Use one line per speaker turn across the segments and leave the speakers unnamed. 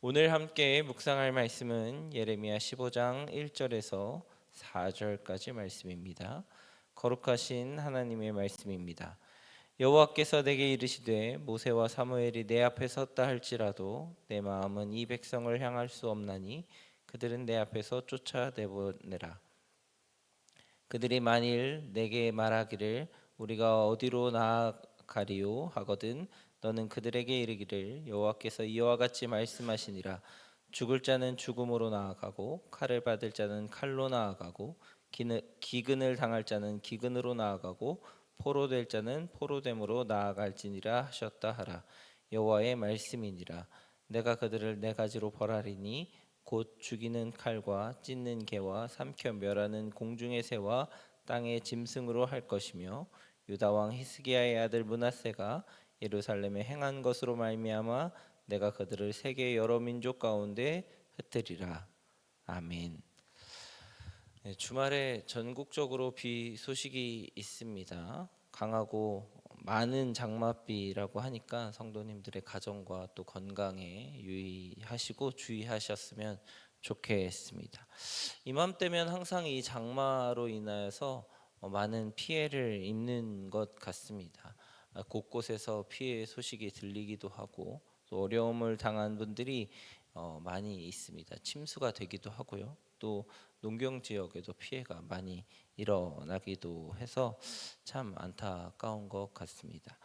오늘 함께 묵상할 말씀은 예레미야 15장 1절에서 4절까지 말씀입니다. 거룩하신 하나님의 말씀입니다. 여호와께서 내게 이르시되 모세와 사무엘이 내 앞에 섰다 할지라도 내 마음은 이 백성을 향할 수 없나니 그들은 내 앞에서 쫓아내보내라. 그들이 만일 내게 말하기를 우리가 어디로 나아가리요 하거든 너는 그들에게 이르기를 여호와께서 이와 같이 말씀하시니라. 죽을 자는 죽음으로 나아가고 칼을 받을 자는 칼로 나아가고 기근을 당할 자는 기근으로 나아가고 포로될 자는 포로됨으로 나아갈지니라 하셨다 하라. 여호와의 말씀이니라. 내가 그들을 네 가지로 벌하리니 곧 죽이는 칼과 찢는 개와 삼켜 멸하는 공중의 새와 땅의 짐승으로 할 것이며 유다 왕 히스기야의 아들 므낫세가 예루살렘에 행한 것으로 말미암아 내가 그들을 세계 여러 민족 가운데 흩으리라. 아멘. 네, 주말에 전국적으로 비 소식이 있습니다. 강하고 많은 장맛비라고 하니까 성도님들의 가정과 또 건강에 유의하시고 주의하셨으면 좋겠습니다. 이맘때면 항상 이 장마로 인하여서 많은 피해를 입는 것 같습니다. 곳곳에서 피해 소식이 들리기도 하고 또 어려움을 당한 분들이 많이 있습니다. 침수가 되기도 하고요. 또 농경 지역에도 피해가 많이 일어나기도 해서 참 안타까운 것 같습니다.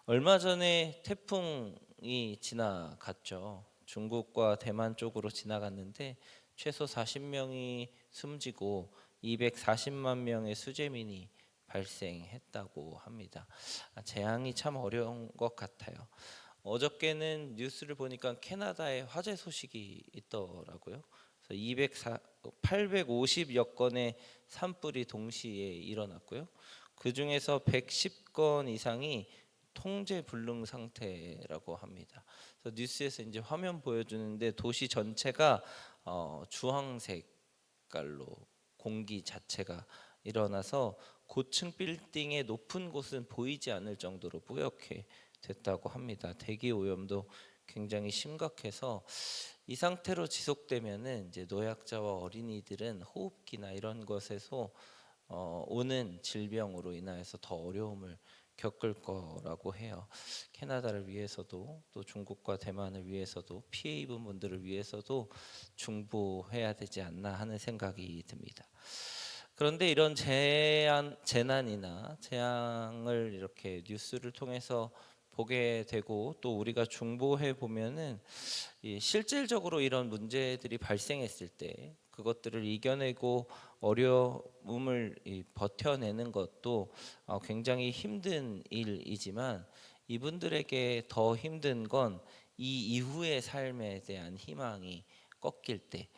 얼마 전에 태풍이 지나갔죠. 중국과 대만 쪽으로 지나갔는데 최소 40명이 숨지고 240만 명의 수재민이 발생했다고 합니다. 재앙이 참 어려운 것 같아요. 어저께는 뉴스를 보니까 캐나다에 화재 소식이 있더라고요. 그래서 850여 건의 산불이 동시에 일어났고요. 그 중에서 110건 이상이 통제 불능 상태라고 합니다. 그래서 뉴스에서 이제 화면 보여주는데 도시 전체가 주황색깔로 공기 자체가 일어나서 고층 빌딩의 높은 곳은 보이지 않을 정도로 뿌옇게 됐다고 합니다. 대기 오염도 굉장히 심각해서 이 상태로 지속되면은 이제 노약자와 어린이들은 호흡기나 이런 것에서 오는 질병으로 인하여서 더 어려움을 겪을 거라고 해요. 캐나다를 위해서도 또 중국과 대만을 위해서도 피해 입은 분들을 위해서도 중보해야 되지 않나 하는 생각이 듭니다. 그런데 이런 재난이나 재앙을 이렇게 뉴스를 통해서 보게 되고 또 우리가 중보해 보면은 실질적으로 이런 문제들이 발생했을 때 그것들을 이겨내고 어려움을 버텨내는 것도 굉장히 힘든 일이지만 이분들에게 더 힘든 건 이 이후의 삶에 대한 희망이 꺾일 때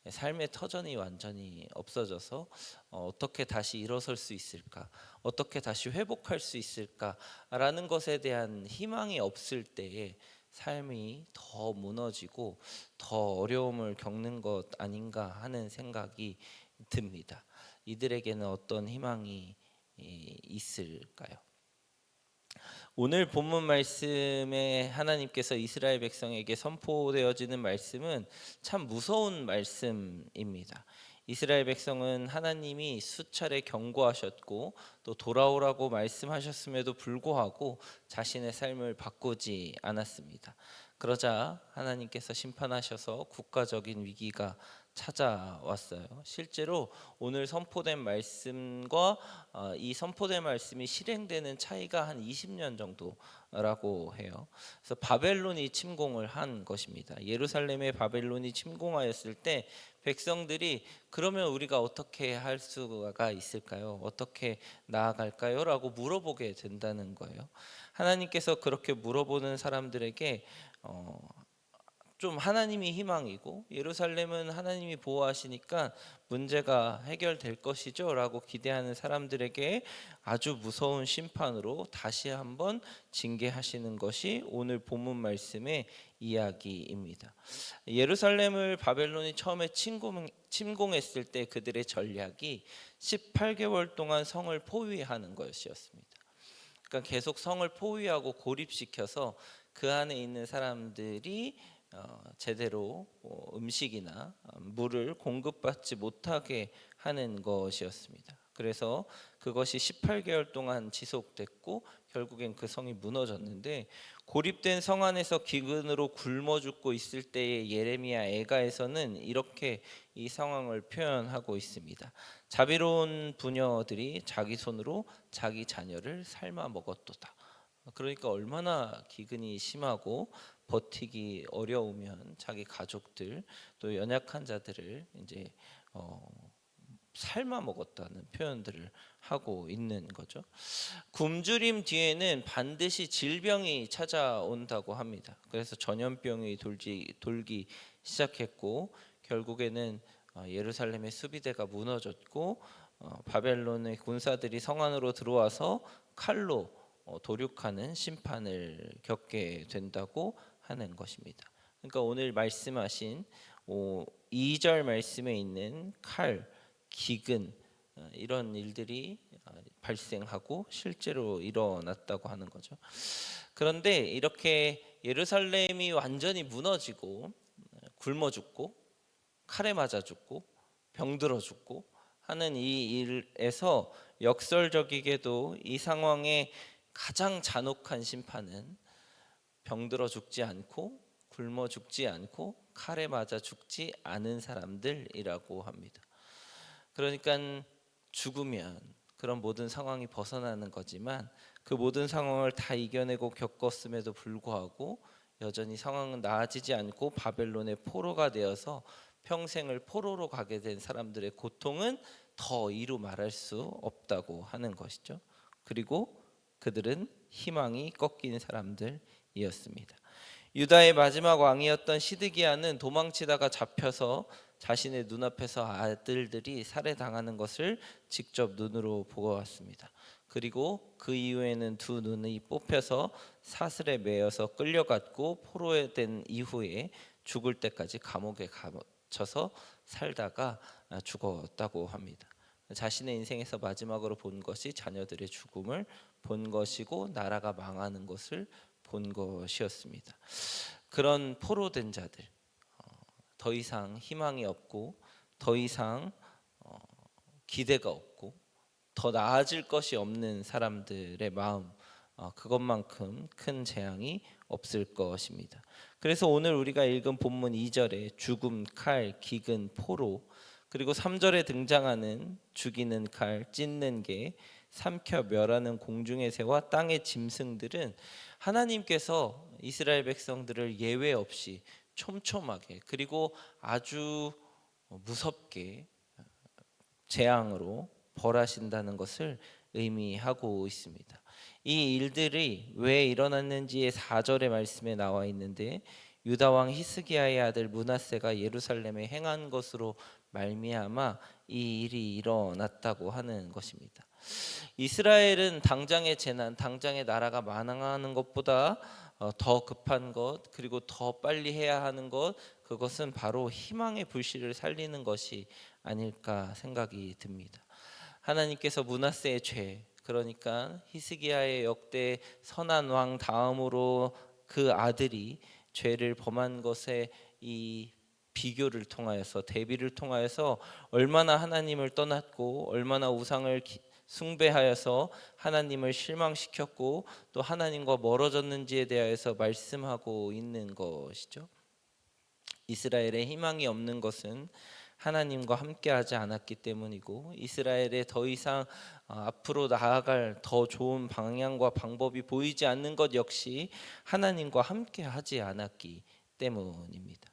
삶의 터전이 완전히 없어져서 어떻게 다시 일어설 수 있을까? 어떻게 다시 회복할 수 있을까라는 것에 대한 희망이 없을 때에 삶이 더 무너지고 더 어려움을 겪는 것 아닌가 하는 생각이 듭니다. 이들에게는 어떤 희망이 있을까요? 오늘 본문 말씀에 하나님께서 이스라엘 백성에게 선포되어지는 말씀은 참 무서운 말씀입니다. 이스라엘 백성은 하나님이 수차례 경고하셨고 또 돌아오라고 말씀하셨음에도 불구하고 자신의 삶을 바꾸지 않았습니다. 그러자 하나님께서 심판하셔서 국가적인 위기가 찾아왔어요. 실제로 오늘 선포된 말씀과 이 선포된 말씀이 실행되는 차이가 한 20년 정도라고 해요. 그래서 바벨론이 침공을 한 것입니다. 예루살렘에 바벨론이 침공하였을 때 백성들이 그러면 우리가 어떻게 할 수가 있을까요? 어떻게 나아갈까요? 라고 물어보게 된다는 거예요. 하나님께서 그렇게 물어보는 사람들에게 좀 하나님이 희망이고 예루살렘은 하나님이 보호하시니까 문제가 해결될 것이죠 라고 기대하는 사람들에게 아주 무서운 심판으로 다시 한번 징계하시는 것이 오늘 본문 말씀의 이야기입니다. 예루살렘을 바벨론이 처음에 침공했을 때 그들의 전략이 18개월 동안 성을 포위하는 것이었습니다. 그러니까 계속 성을 포위하고 고립시켜서 그 안에 있는 사람들이 제대로 음식이나 물을 공급받지 못하게 하는 것이었습니다. 그래서 그것이 18개월 동안 지속됐고 결국엔 그 성이 무너졌는데, 고립된 성 안에서 기근으로 굶어 죽고 있을 때의 예레미야 애가에서는 이렇게 이 상황을 표현하고 있습니다. 자비로운 부녀들이 자기 손으로 자기 자녀를 삶아 먹었도다. 그러니까 얼마나 기근이 심하고 버티기 어려우면 자기 가족들 또 연약한 자들을 이제 삶아 먹었다는 표현들을 하고 있는 거죠. 굶주림 뒤에는 반드시 질병이 찾아온다고 합니다. 그래서 전염병이 돌기 시작했고 결국에는 예루살렘의 수비대가 무너졌고 바벨론의 군사들이 성 안으로 들어와서 칼로 도륙하는 심판을 겪게 된다고 하는 것입니다. 그러니까 오늘 말씀하신 2절 말씀에 있는 칼, 기근 이런 일들이 발생하고 실제로 일어났다고 하는 거죠. 그런데 이렇게 예루살렘이 완전히 무너지고 굶어 죽고 칼에 맞아 죽고 병들어 죽고 하는 이 일에서 역설적이게도 이 상황에 가장 잔혹한 심판은 병들어 죽지 않고 굶어 죽지 않고 칼에 맞아 죽지 않은 사람들이라고 합니다. 그러니까 죽으면 그런 모든 상황이 벗어나는 거지만 그 모든 상황을 다 이겨내고 겪었음에도 불구하고 여전히 상황은 나아지지 않고 바벨론의 포로가 되어서 평생을 포로로 가게 된 사람들의 고통은 더 이루 말할 수 없다고 하는 것이죠. 그리고 그들은 희망이 꺾인 사람들이었습니다. 유다의 마지막 왕이었던 시드기야는 도망치다가 잡혀서 자신의 눈앞에서 아들들이 살해당하는 것을 직접 눈으로 보고 왔습니다. 그리고 그 이후에는 두 눈이 뽑혀서 사슬에 매여서 끌려갔고 포로에 된 이후에 죽을 때까지 감옥에 갇혀서 살다가 죽었다고 합니다. 자신의 인생에서 마지막으로 본 것이 자녀들의 죽음을 본 것이고 나라가 망하는 것을 본 것이었습니다. 그런 포로된 자들, 더 이상 희망이 없고 더 이상 기대가 없고 더 나아질 것이 없는 사람들의 마음, 그것만큼 큰 재앙이 없을 것입니다. 그래서 오늘 우리가 읽은 본문 2절에 죽음, 칼, 기근, 포로, 그리고 3절에 등장하는 죽이는 칼, 찢는 개, 삼켜 멸하는 공중의 새와 땅의 짐승들은 하나님께서 이스라엘 백성들을 예외 없이 촘촘하게 그리고 아주 무섭게 재앙으로 벌하신다는 것을 의미하고 있습니다. 이 일들이 왜 일어났는지의 4절의 말씀에 나와 있는데, 유다 왕 히스기야의 아들 므낫세가 예루살렘에 행한 것으로 말미암아 이 일이 일어났다고 하는 것입니다. 이스라엘은 당장의 재난, 당장의 나라가 망하는 것보다 더 급한 것, 그리고 더 빨리 해야 하는 것, 그것은 바로 희망의 불씨를 살리는 것이 아닐까 생각이 듭니다. 하나님께서 므낫세의 죄, 그러니까 히스기야의 역대 선한 왕 다음으로 그 아들이 죄를 범한 것에 이 비교를 통하여서 대비를 통하여서 얼마나 하나님을 떠났고 얼마나 우상을 숭배하여서 하나님을 실망시켰고 또 하나님과 멀어졌는지에 대하여서 말씀하고 있는 것이죠. 이스라엘의 희망이 없는 것은 하나님과 함께하지 않았기 때문이고, 이스라엘에 더 이상 앞으로 나아갈 더 좋은 방향과 방법이 보이지 않는 것 역시 하나님과 함께하지 않았기 때문입니다.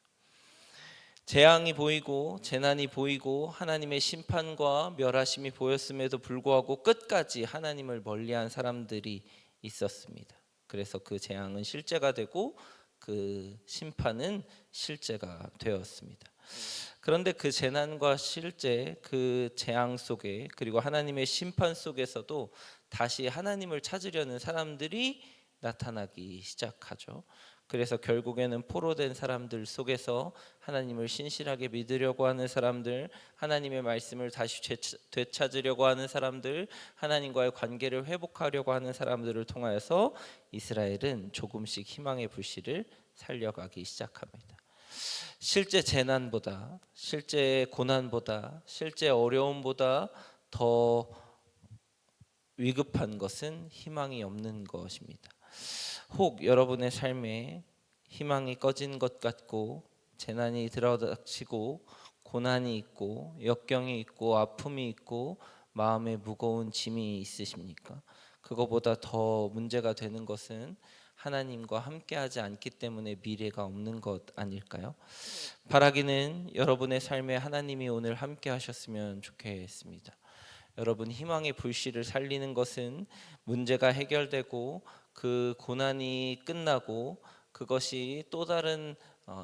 재앙이 보이고 재난이 보이고 하나님의 심판과 멸하심이 보였음에도 불구하고 끝까지 하나님을 멀리한 사람들이 있었습니다. 그래서 그 재앙은 실제가 되고 그 심판은 실제가 되었습니다. 그런데 그 재난과 실제 그 재앙 속에 그리고 하나님의 심판 속에서도 다시 하나님을 찾으려는 사람들이 나타나기 시작하죠. 그래서 결국에는 포로된 사람들 속에서 하나님을 신실하게 믿으려고 하는 사람들, 하나님의 말씀을 다시 되찾으려고 하는 사람들, 하나님과의 관계를 회복하려고 하는 사람들을 통하여서 이스라엘은 조금씩 희망의 불씨를 살려가기 시작합니다. 실제 재난보다, 실제 고난보다, 실제 어려움보다 더 위급한 것은 희망이 없는 것입니다. 혹 여러분의 삶에 희망이 꺼진 것 같고 재난이 들어닥치고 고난이 있고 역경이 있고 아픔이 있고 마음에 무거운 짐이 있으십니까? 그거보다 더 문제가 되는 것은 하나님과 함께하지 않기 때문에 미래가 없는 것 아닐까요? 바라기는 여러분의 삶에 하나님이 오늘 함께 하셨으면 좋겠습니다. 여러분, 희망의 불씨를 살리는 것은 문제가 해결되고 그 고난이 끝나고 그것이 또 다른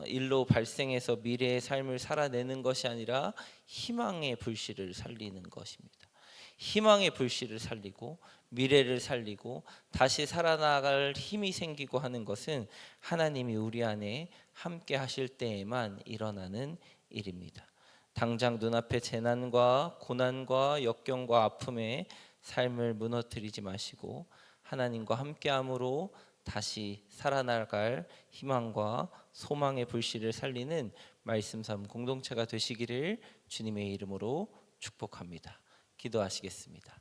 일로 발생해서 미래의 삶을 살아내는 것이 아니라 희망의 불씨를 살리는 것입니다. 희망의 불씨를 살리고 미래를 살리고 다시 살아나갈 힘이 생기고 하는 것은 하나님이 우리 안에 함께 하실 때에만 일어나는 일입니다. 당장 눈앞의 재난과 고난과 역경과 아픔에 삶을 무너뜨리지 마시고 하나님과 함께함으로 다시 살아나갈 희망과 소망의 불씨를 살리는 말씀 삶 공동체가 되시기를 주님의 이름으로 축복합니다. 기도하시겠습니다.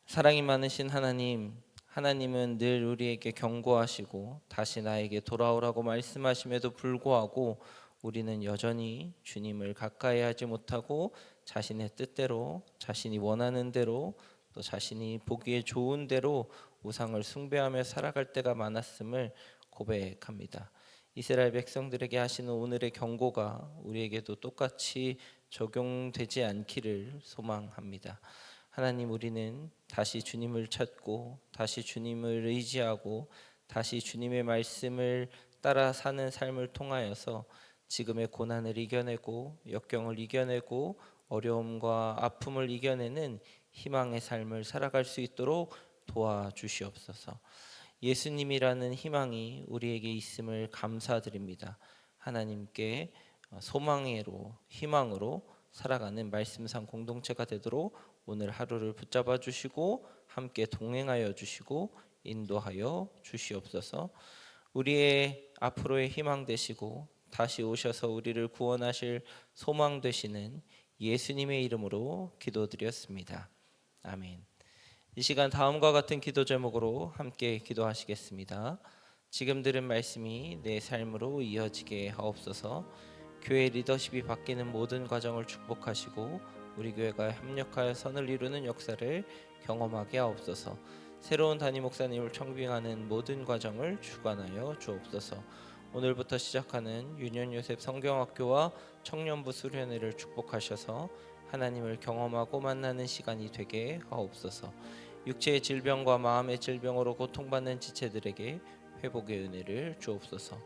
사랑이 많으신 하나님, 하나님은 늘 우리에게 경고하시고 다시 나에게 돌아오라고 말씀하심에도 불구하고 우리는 여전히 주님을 가까이 하지 못하고 자신의 뜻대로, 자신이 원하는 대로, 또 자신이 보기에 좋은 대로 우상을 숭배하며 살아갈 때가 많았음을 고백합니다. 이스라엘 백성들에게 하시는 오늘의 경고가 우리에게도 똑같이 적용되지 않기를 소망합니다. 하나님, 우리는 다시 주님을 찾고 다시 주님을 의지하고 다시 주님의 말씀을 따라 사는 삶을 통하여서 지금의 고난을 이겨내고 역경을 이겨내고 어려움과 아픔을 이겨내는 희망의 삶을 살아갈 수 있도록 도와주시옵소서. 예수님이라는 희망이 우리에게 있음을 감사드립니다. 하나님께 소망으로 희망으로 살아가는 말씀상 공동체가 되도록 오늘 하루를 붙잡아 주시고 함께 동행하여 주시고 인도하여 주시옵소서. 우리의 앞으로의 희망 되시고 다시 오셔서 우리를 구원하실 소망 되시는 예수님의 이름으로 기도드렸습니다. 아멘. 이 시간 다음과 같은 기도 제목으로 함께 기도하시겠습니다. 지금 들은 말씀이 내 삶으로 이어지게 하옵소서. 교회 리더십이 바뀌는 모든 과정을 축복하시고 우리 교회가 협력하여 선을 이루는 역사를 경험하게 하옵소서. 새로운 담임 목사님을 청빙하는 모든 과정을 주관하여 주옵소서. 오늘부터 시작하는 유년 요셉 성경학교와 청년부 수련회를 축복하셔서 하나님을 경험하고 만나는 시간이 되게 하옵소서. 육체의 질병과 마음의 질병으로 고통받는 지체들에게 회복의 은혜를 주옵소서.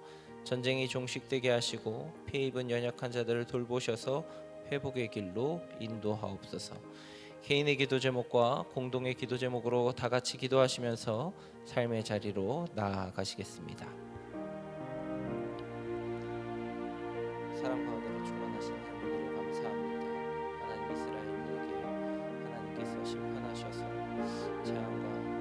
전쟁이 종식되게 하시고 피해 입은 연약한 자들을 돌보셔서 회복의 길로 인도하옵소서. 개인의 기도 제목과 공동의 기도 제목으로 다 같이 기도하시면서 삶의 자리로 나아가시겠습니다. 사랑과 은혜로 충만하신 하나님을 감사합니다. 하나님, 이스라엘에게 하나님께서 심판하셔서 재앙과